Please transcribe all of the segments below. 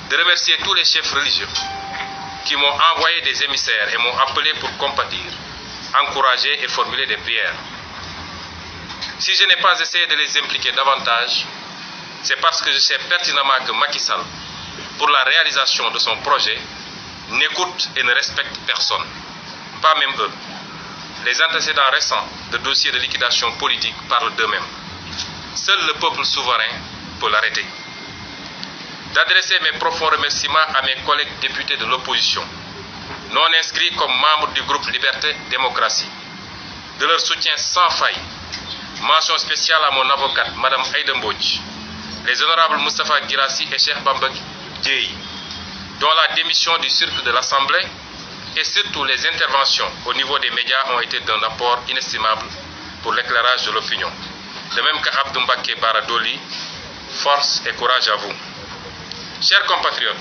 de remercier tous les chefs religieux qui m'ont envoyé des émissaires et m'ont appelé pour compatir, encourager et formuler des prières. Si je n'ai pas essayé de les impliquer davantage, c'est parce que je sais pertinemment que Macky Sall, pour la réalisation de son projet, n'écoute et ne respecte personne, pas même eux. Les antécédents récents de dossiers de liquidation politique parlent d'eux-mêmes. Seul le peuple souverain peut l'arrêter. D'adresser mes profonds remerciements à mes collègues députés de l'opposition, non inscrits comme membres du groupe Liberté Démocratie, de leur soutien sans faille. Mention spéciale à mon avocate, Mme Aïda Mbodj, les honorables Moustapha Guirassy et Cheikh Bamba Dièye, dont la démission du cirque de l'Assemblée et surtout les interventions au niveau des médias ont été d'un apport inestimable pour l'éclairage de l'opinion. De même que Abdou Mbacké Bara Dolly, force et courage à vous. Chers compatriotes,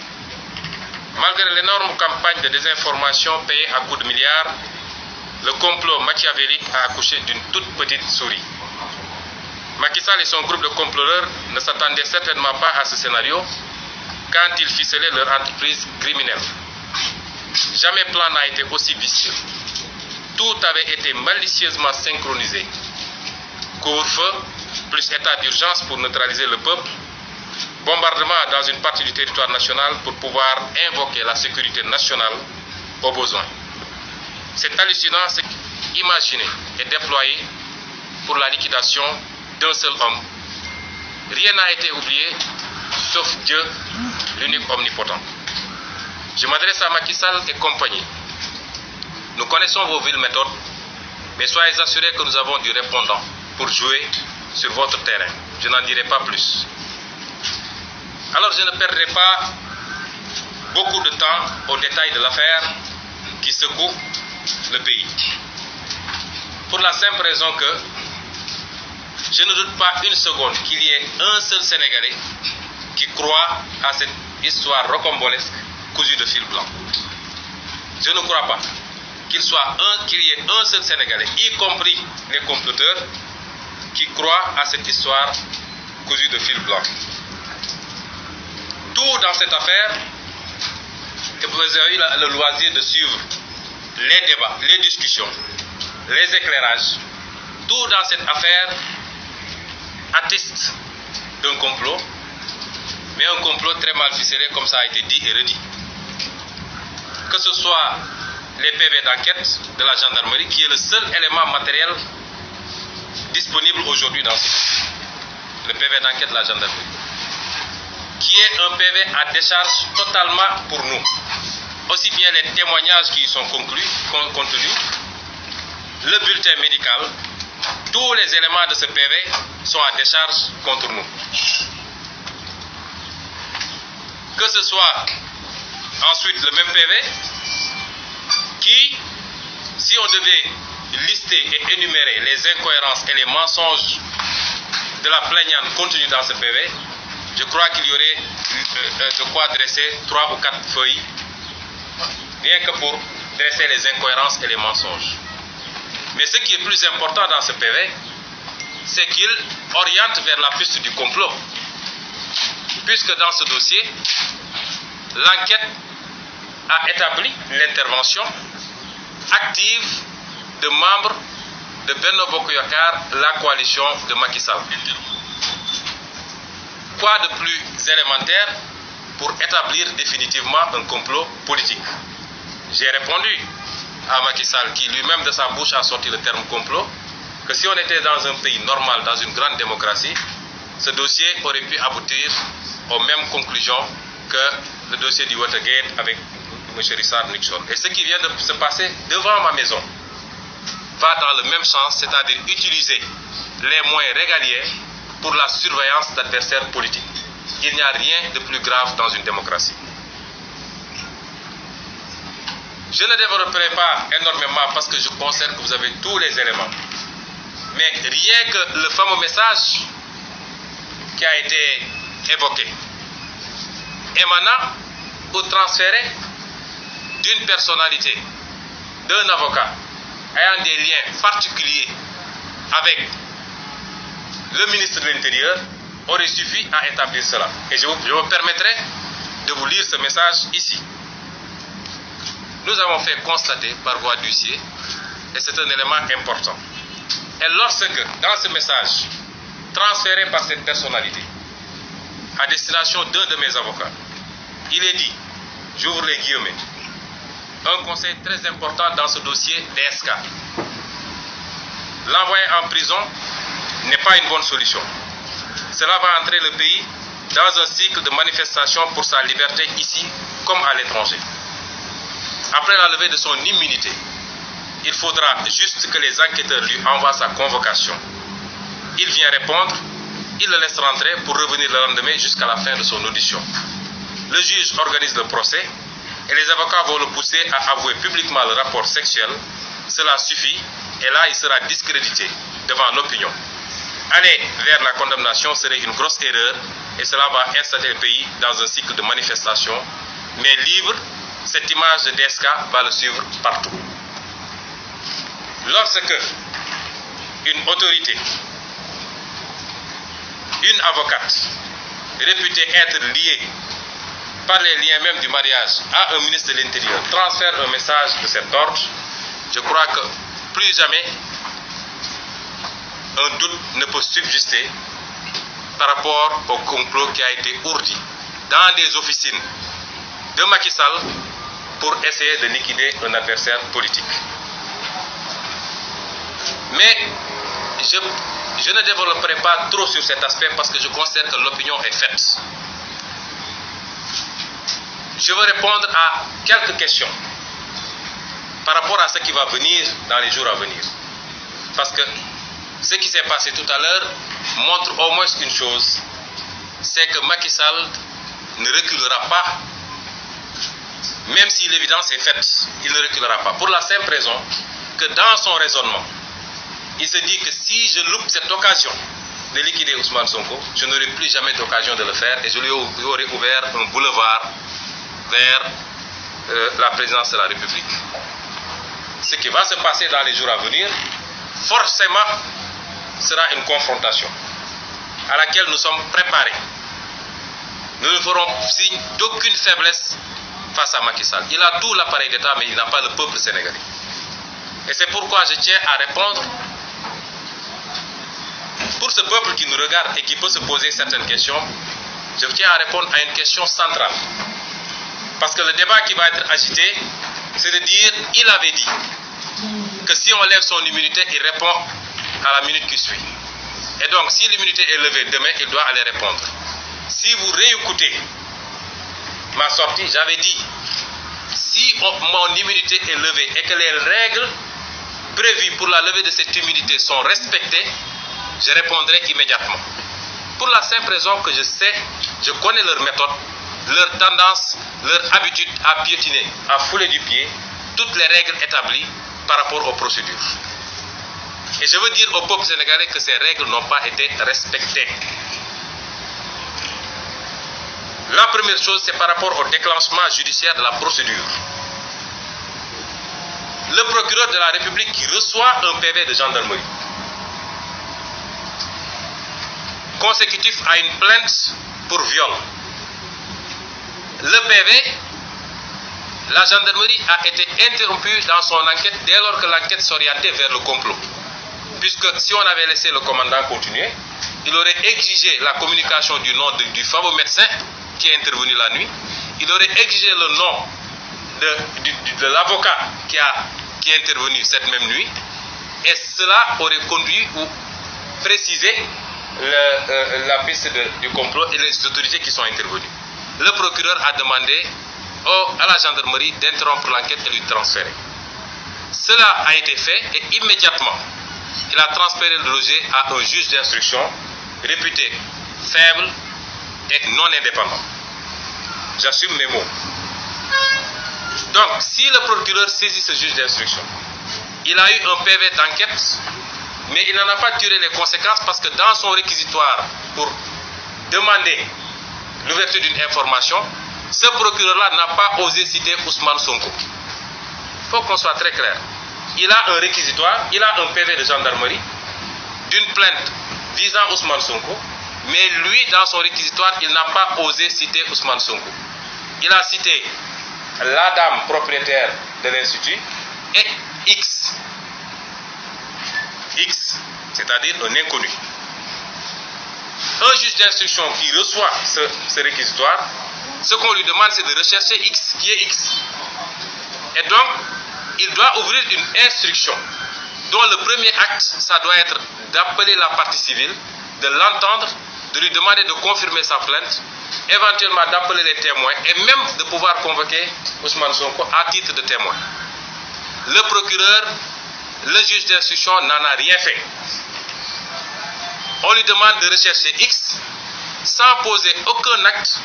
malgré l'énorme campagne de désinformation payée à coups de milliards, le complot machiavélique a accouché d'une toute petite souris. Macky Sall et son groupe de comploteurs ne s'attendaient certainement pas à ce scénario quand ils ficelaient leur entreprise criminelle. Jamais plan n'a été aussi vicieux. Tout avait été malicieusement synchronisé. Couvre-feu, plus état d'urgence pour neutraliser le peuple, bombardement dans une partie du territoire national pour pouvoir invoquer la sécurité nationale au besoin. C'est hallucinant ce imaginé et déployé pour la liquidation d'un seul homme. Rien n'a été oublié, sauf Dieu, l'unique omnipotent. Je m'adresse à Macky Sall et compagnie. Nous connaissons vos villes méthodes, mais soyez assurés que nous avons du répondant pour jouer sur votre terrain. Je n'en dirai pas plus. Alors je ne perdrai pas beaucoup de temps aux détails de l'affaire qui secoue le pays. Pour la simple raison que je ne doute pas une seconde qu'il y ait un seul Sénégalais qui croit à cette histoire rocambolesque cousue de fil blanc. Je ne crois pas qu'il y ait un seul Sénégalais, y compris les comploteurs, qui croient à cette histoire cousue de fil blanc. Tout dans cette affaire, et vous avez eu le loisir de suivre les débats, les discussions, les éclairages, tout dans cette affaire atteste d'un complot, mais un complot très mal ficelé comme ça a été dit et redit. Que ce soit les PV d'enquête de la gendarmerie, qui est le seul élément matériel disponible aujourd'hui dans ce dossier, le PV d'enquête de la gendarmerie, qui est un PV à décharge totalement pour nous. Aussi bien les témoignages qui y sont contenus, le bulletin médical, tous les éléments de ce PV sont à décharge contre nous. Que ce soit ensuite le même PV qui, si on devait lister et énumérer les incohérences et les mensonges de la plaignante contenus dans ce PV, je crois qu'il y aurait de quoi dresser 3 ou 4 feuilles, rien que pour dresser les incohérences et les mensonges. Mais ce qui est plus important dans ce PV, c'est qu'il oriente vers la piste du complot. Puisque dans ce dossier, l'enquête a établi l'intervention active de membres de Benno Bokk Yakaar, la coalition de Macky Sall. Quoi de plus élémentaire pour établir définitivement un complot politique? J'ai répondu à Macky Sall, qui lui-même de sa bouche a sorti le terme complot, que si on était dans un pays normal, dans une grande démocratie, ce dossier aurait pu aboutir aux mêmes conclusions que le dossier du Watergate avec M. Richard Nixon. Et ce qui vient de se passer devant ma maison va dans le même sens, c'est-à-dire utiliser les moyens régaliens pour la surveillance d'adversaires politiques. Il n'y a rien de plus grave dans une démocratie. Je ne développerai pas énormément parce que je considère que vous avez tous les éléments. Mais rien que le fameux message qui a été évoqué, émanant ou transféré d'une personnalité, d'un avocat, ayant des liens particuliers avec le ministre de l'Intérieur, aurait suffi à établir cela. Et je me permettrai de vous lire ce message ici. Nous avons fait constater par voie d'huissier, et c'est un élément important. Et lorsque, dans ce message, transféré par cette personnalité, à destination d'un de mes avocats, il est dit, j'ouvre les guillemets, un conseil très important dans ce dossier DSK. L'envoyer en prison n'est pas une bonne solution. Cela va entrer le pays dans un cycle de manifestation pour sa liberté ici comme à l'étranger. Après la levée de son immunité, il faudra juste que les enquêteurs lui envoient sa convocation. Il vient répondre, il le laisse rentrer pour revenir le lendemain jusqu'à la fin de son audition. Le juge organise le procès et les avocats vont le pousser à avouer publiquement le rapport sexuel. Cela suffit et là il sera discrédité devant l'opinion. Aller vers la condamnation serait une grosse erreur et cela va installer le pays dans un cycle de manifestation. Mais libre, cette image de DSK va le suivre partout. Lorsque une autorité, une avocate réputée être liée par les liens même du mariage à un ministre de l'Intérieur transfère un message de cet ordre, je crois que plus jamais un doute ne peut subsister par rapport au complot qui a été ourdi dans des officines de Macky Sall pour essayer de liquider un adversaire politique. Mais je ne développerai pas trop sur cet aspect parce que je considère que l'opinion est faite. Je veux répondre à quelques questions par rapport à ce qui va venir dans les jours à venir. Parce que ce qui s'est passé tout à l'heure montre au moins une chose, c'est que Macky Sall ne reculera pas, même si l'évidence est faite, il ne reculera pas. Pour la simple raison que dans son raisonnement, il se dit que si je loupe cette occasion de liquider Ousmane Sonko, je n'aurai plus jamais d'occasion de le faire et je lui aurai ouvert un boulevard vers la présidence de la République. Ce qui va se passer dans les jours à venir, forcément, sera une confrontation à laquelle nous sommes préparés. Nous ne ferons signe d'aucune faiblesse face à Macky Sall. Il a tout l'appareil d'État, mais il n'a pas le peuple sénégalais. Et c'est pourquoi je tiens à répondre pour ce peuple qui nous regarde et qui peut se poser certaines questions. Je tiens à répondre à une question centrale. Parce que le débat qui va être agité, c'est de dire, il avait dit que si on lève son immunité, il répond à la minute qui suit. Et donc, si l'immunité est levée demain, il doit aller répondre. Si vous réécoutez ma sortie, j'avais dit, si mon immunité est levée et que les règles prévues pour la levée de cette immunité sont respectées, je répondrai immédiatement. Pour la simple raison que je connais leur méthode, leur tendance, leur habitude à piétiner, à fouler du pied toutes les règles établies par rapport aux procédures. Et je veux dire au peuple sénégalais que ces règles n'ont pas été respectées. La première chose, c'est par rapport au déclenchement judiciaire de la procédure. Le procureur de la République qui reçoit un PV de gendarmerie consécutif à une plainte pour viol. Le PV, la gendarmerie a été interrompue dans son enquête dès lors que l'enquête s'orientait vers le complot. Puisque si on avait laissé le commandant continuer, il aurait exigé la communication du nom du fameux médecin qui est intervenu la nuit. Il aurait exigé le nom de l'avocat qui est intervenu cette même nuit. Et cela aurait conduit ou précisé la piste du complot et les autorités qui sont intervenues. Le procureur a demandé à la gendarmerie d'interrompre l'enquête et lui transférer. Cela a été fait et immédiatement, il a transféré le dossier à un juge d'instruction réputé faible et non indépendant. J'assume mes mots. Donc, si le procureur saisit ce juge d'instruction, il a eu un PV d'enquête, mais il n'en a pas tiré les conséquences parce que dans son réquisitoire pour demander l'ouverture d'une information, ce procureur-là n'a pas osé citer Ousmane Sonko. Il faut qu'on soit très clair. Il a un réquisitoire, il a un PV de gendarmerie d'une plainte visant Ousmane Sonko, mais lui, dans son réquisitoire, il n'a pas osé citer Ousmane Sonko. il a cité la dame propriétaire de l'Institut et X. X, c'est-à-dire un inconnu. Un juge d'instruction qui reçoit ce réquisitoire, ce qu'on lui demande, c'est de rechercher X, qui est X. Et donc, il doit ouvrir une instruction dont le premier acte, ça doit être d'appeler la partie civile, de l'entendre, de lui demander de confirmer sa plainte, éventuellement d'appeler les témoins et même de pouvoir convoquer Ousmane Sonko à titre de témoin. Le procureur, le juge d'instruction n'en a rien fait. On lui demande de rechercher X sans poser aucun acte.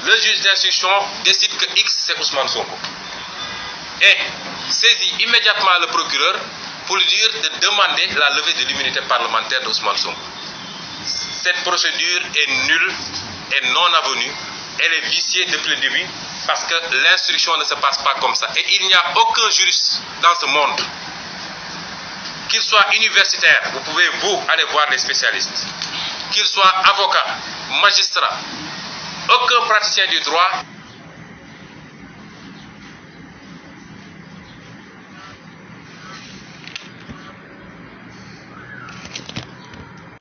Le juge d'instruction décide que X c'est Ousmane Sonko et saisit immédiatement le procureur pour lui dire de demander la levée de l'immunité parlementaire d'Ousmane Sonko. Cette procédure est nulle et non avenue. Elle est viciée depuis le début parce que l'instruction ne se passe pas comme ça. Et il n'y a aucun juriste dans ce monde, qu'il soit universitaire, vous pouvez vous aller voir les spécialistes, qu'il soit avocat, magistrat, aucun praticien du droit